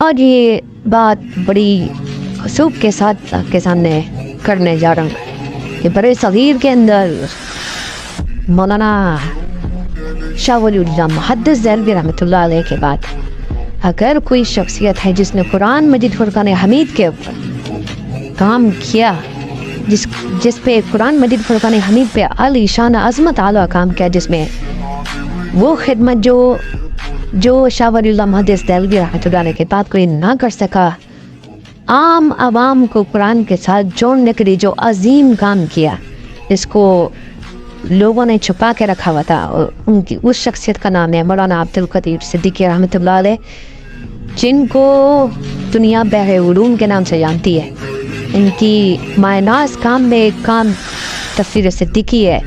اور یہ بات بڑی خصوص کے ساتھ آپ کے سامنے کرنے جا رہا ہوں کہ برِ صغیر کے اندر مولانا شاہ ولی اللہ محدث دہلوی رحمۃ اللہ علیہ کے بعد اگر کوئی شخصیت ہے جس نے قرآن مجید فرقان حمید کے اوپر کام کیا، جس پہ قرآن مجید فرقان حمید پہ عالی شان عظمت اعلیٰ کام کیا، جس میں وہ خدمت جو شاہ ولی اللہ محدث دہلوی رحمۃ اللہ علیہ کے بعد کوئی نہ کر سکا، عام عوام کو قرآن کے ساتھ جوڑنے کے لیے جو عظیم کام کیا، جس کو لوگوں نے چھپا کے رکھا ہوا تھا، ان کی اس شخصیت کا نام ہے مولانا عبدالقدیر صدیقی رحمۃ اللہ علیہ، جن کو دنیا بحر علوم کے نام سے جانتی ہے۔ ان کی مائناز کام میں ایک کام تفسیر صدیقی ہے،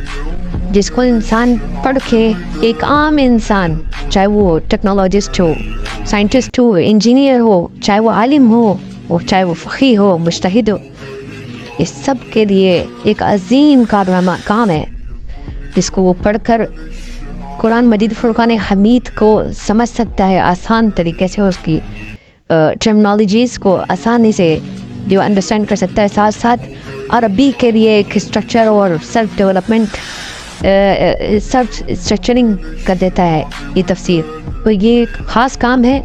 جس کو انسان پڑھ کے ایک عام انسان، چاہے وہ ٹیکنالوجسٹ ہو، سائنٹسٹ ہو، انجینئر ہو، چاہے وہ عالم ہو، چاہے وہ فقیہ ہو، مجتہد ہو، اس سب کے لیے ایک عظیم کام ہے، جس کو وہ پڑھ کر قرآن مجید فرقان حمید کو سمجھ سکتا ہے، آسان طریقے سے اس کی ٹرمنالوجیز کو آسانی سے جو انڈرسٹینڈ کر سکتا ہے، ساتھ ساتھ عربی کے لیے ایک اسٹرکچر اور سیلف ڈیولپمنٹ سیلف اسٹرکچرنگ کر دیتا ہے یہ تفسیر۔ تو یہ ایک خاص کام ہے